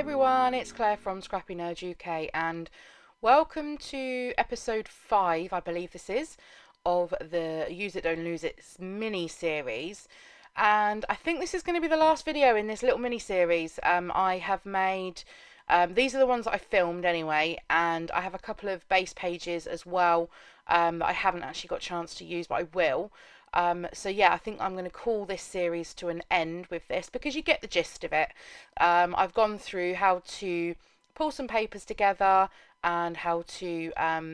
everyone, it's Claire from Scrappynerduk and welcome to episode 5, I believe this is, of the Use It Don't Lose It mini series. And I think this is going to be the last video in this little mini series. I have made, these are the ones that I filmed anyway, and I have a couple of base pages as well that I haven't actually got a chance to use, but I will. So yeah, I think I'm going to call this series to an end with this because you get the gist of it. I've gone through how to pull some papers together and how to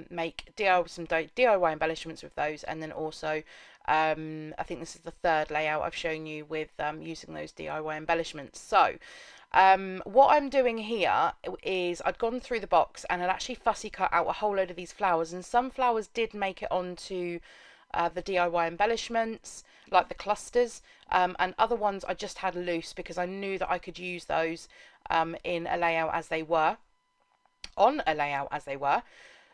make some DIY embellishments with those, and then also I think this is the third layout I've shown you with using those DIY embellishments. So what I'm doing here is I'd gone through the box and I'd actually fussy cut out a whole load of these flowers, and some flowers did make it onto the DIY embellishments, like the clusters, and other ones I just had loose because I knew that I could use those in a layout as they were, on a layout as they were.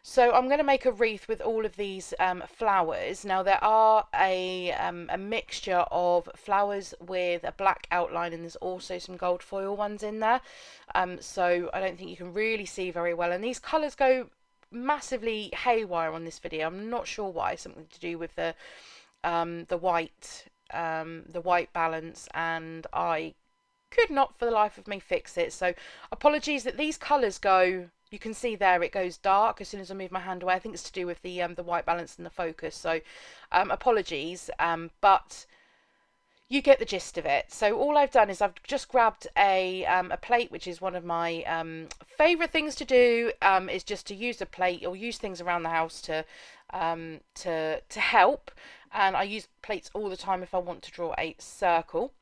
So I'm going to make a wreath with all of these flowers. Now there are a mixture of flowers with a black outline, and there's also some gold foil ones in there. So I don't think you can really see very well, and these colours go massively haywire on this video. I'm not sure why. Something to do with the white balance, and I could not for the life of me fix it. So apologies that these colours go. You can see there it goes dark as soon as I move my hand away. I think it's to do with the white balance and the focus. So apologies, but you get the gist of it. So all I've done is I've just grabbed a plate, which is one of my favourite things to do, is just to use a plate or use things around the house to help. And I use plates all the time if I want to draw a circle.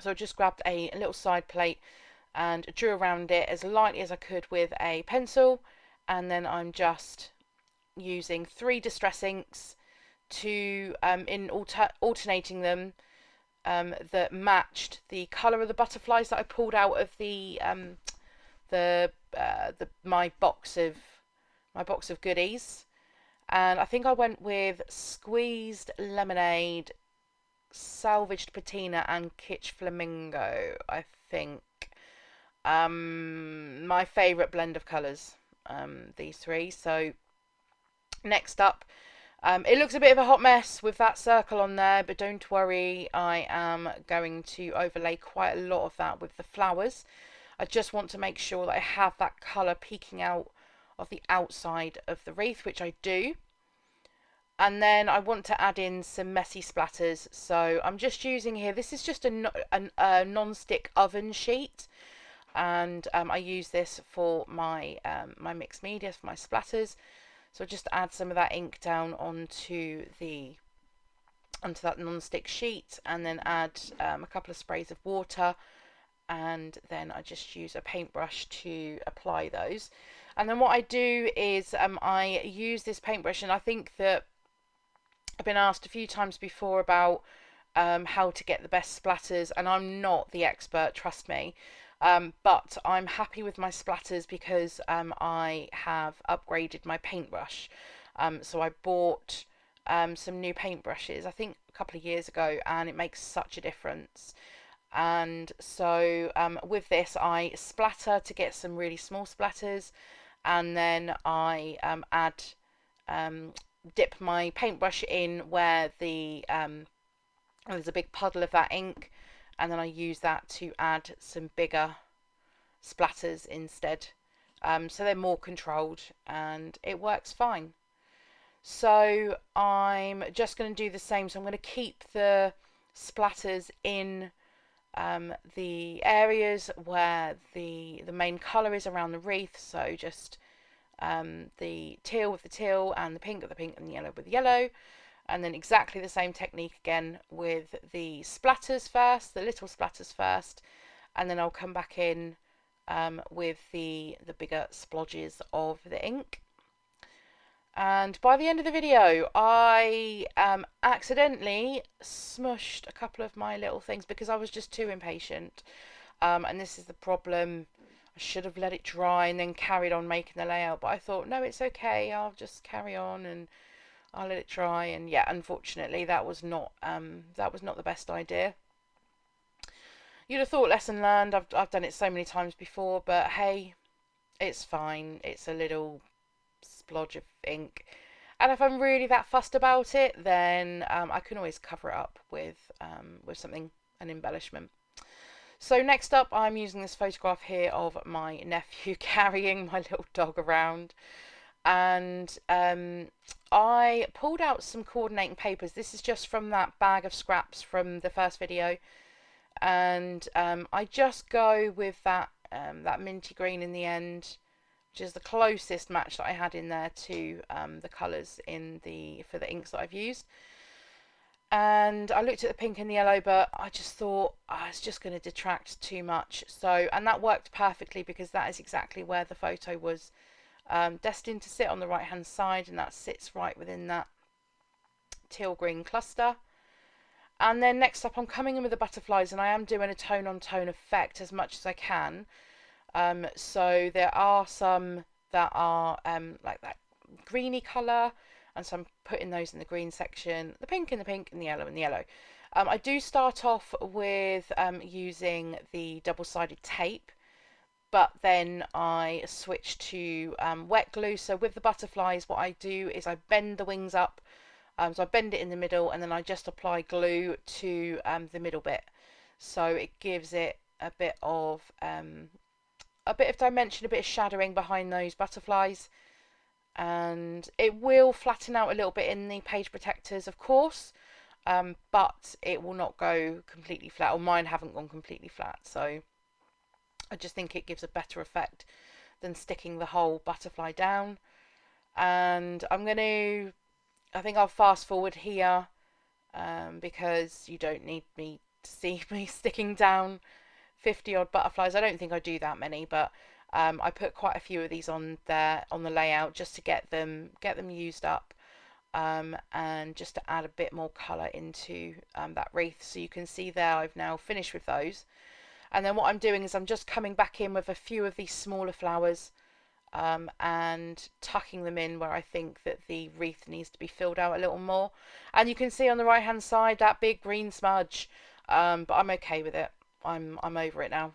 So I just grabbed a little side plate and drew around it as lightly as I could with a pencil, and then I'm just using 3 distress inks to alternating them that matched the colour of the butterflies that I pulled out of my box of goodies. And I think I went with squeezed lemonade, salvaged patina, and kitsch flamingo. I think my favourite blend of colours, these 3. So next up, it looks a bit of a hot mess with that circle on there, but don't worry, I am going to overlay quite a lot of that with the flowers. I just want to make sure that I have that colour peeking out of the outside of the wreath, which I do. And then I want to add in some messy splatters. So I'm just using here, this is just a non-stick oven sheet. And I use this for my mixed media, for my splatters. So just add some of that ink down onto that non-stick sheet, and then add a couple of sprays of water, and then I just use a paintbrush to apply those. And then what I do is I use this paintbrush, and I think that I've been asked a few times before about how to get the best splatters, and I'm not the expert, trust me. But I'm happy with my splatters because I have upgraded my paintbrush. So I bought some new paintbrushes, I think a couple of years ago, and it makes such a difference. And so with this, I splatter to get some really small splatters, and then I dip my paintbrush in where there's a big puddle of that ink, and then I use that to add some bigger splatters instead. So they're more controlled and it works fine. So I'm just going to do the same. So I'm going to keep the splatters in the areas where the main colour is around the wreath. So just the teal with the teal, and the pink with the pink, and the yellow with the yellow. And then exactly the same technique again with the splatters first, the little splatters first, and then I'll come back in with the bigger splodges of the ink. And by the end of the video, I accidentally smushed a couple of my little things because I was just too impatient. And this is the problem. I should have let it dry and then carried on making the layout, but I thought, no, it's okay, I'll just carry on and I'll let it dry. And yeah, unfortunately that was not the best idea. You'd have thought lesson learned. I've done it so many times before, but hey, it's fine. It's a little splodge of ink. And if I'm really that fussed about it, then I can always cover it up with something, an embellishment. So next up, I'm using this photograph here of my nephew carrying my little dog around. And I pulled out some coordinating papers. This is just from that bag of scraps from the first video. And I just go with that minty green in the end, which is the closest match that I had in there to the colours for the inks that I've used. And I looked at the pink and the yellow, but I just thought it's just going to detract too much. So, and that worked perfectly because that is exactly where the photo was destined to sit, on the right hand side, and that sits right within that teal green cluster. And then next up, I'm coming in with the butterflies, and I am doing a tone on tone effect as much as I can. So there are some that are like that greeny colour, and so I'm putting those in the green section, the pink and the yellow and the yellow. I do start off with using the double-sided tape, but then I switch to wet glue. So with the butterflies, what I do is I bend the wings up. So I bend it in the middle, and then I just apply glue to the middle bit. So it gives it a bit of dimension, a bit of shadowing behind those butterflies. And it will flatten out a little bit in the page protectors, of course, but it will not go completely flat, or mine haven't gone completely flat. So I just think it gives a better effect than sticking the whole butterfly down. And I think I'll fast forward here because you don't need me to see me sticking down 50 odd butterflies. I don't think I do that many, but I put quite a few of these on there on the layout just to get them used up, and just to add a bit more colour into that wreath. So you can see there I've now finished with those. And then what I'm doing is I'm just coming back in with a few of these smaller flowers and tucking them in where I think that the wreath needs to be filled out a little more. And you can see on the right hand side that big green smudge, but I'm okay with it. I'm over it now.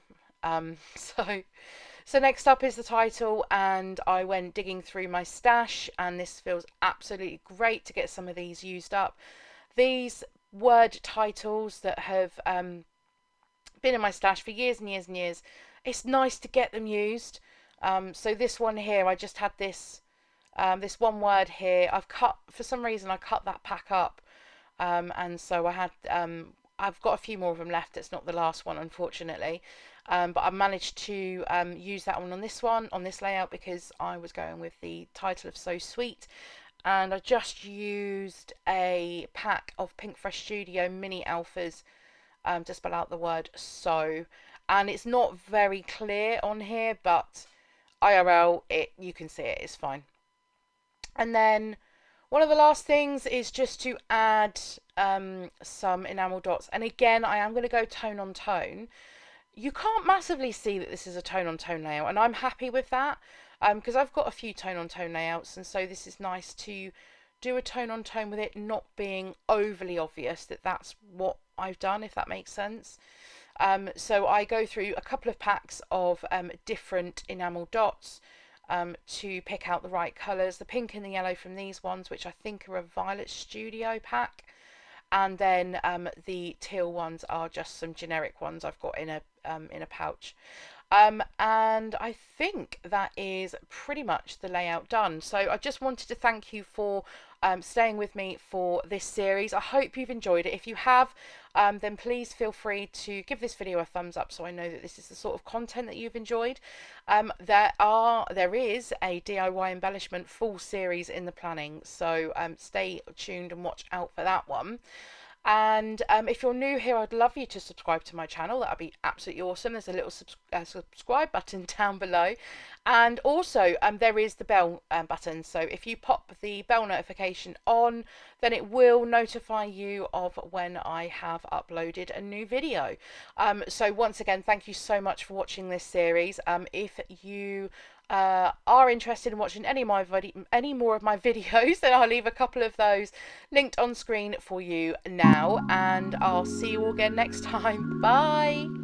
So next up is the title, and I went digging through my stash, and this feels absolutely great to get some of these used up. These word titles that have been in my stash for years and years and years, it's nice to get them used. So this one here, I just had this this one word here. For some reason I cut that pack up, and so I've got a few more of them left. It's not the last one, unfortunately, but I managed to use that one on this layout because I was going with the title of So Sweet, and I just used a pack of Pink Fresh Studio mini alphas to spell out the word so, and it's not very clear on here, but IRL you can see it's fine. And then one of the last things is just to add some enamel dots, and again I am going to go tone on tone. You can't massively see that this is a tone on tone layout, and I'm happy with that because I've got a few tone on tone layouts, and so this is nice to do a tone on tone with it not being overly obvious that that's what I've done, if that makes sense. So I go through a couple of packs of different enamel dots to pick out the right colours. The pink and the yellow from these ones, which I think are a Violet Studio pack, and then the teal ones are just some generic ones I've got in a pouch. And I think that is pretty much the layout done. So I just wanted to thank you for staying with me for this series. I hope you've enjoyed it. If you have, then please feel free to give this video a thumbs up so I know that this is the sort of content that you've enjoyed. There is a DIY embellishment full series in the planning, so stay tuned and watch out for that one. And if you're new here, I'd love you to subscribe to my channel. That would be absolutely awesome. There's a little subscribe button down below, and also there is the bell button. So if you pop the bell notification on, then it will notify you of when I have uploaded a new video. So once again, thank you so much for watching this series. If you are interested in watching any more of my videos, then I'll leave a couple of those linked on screen for you now, and I'll see you all again next time. Bye.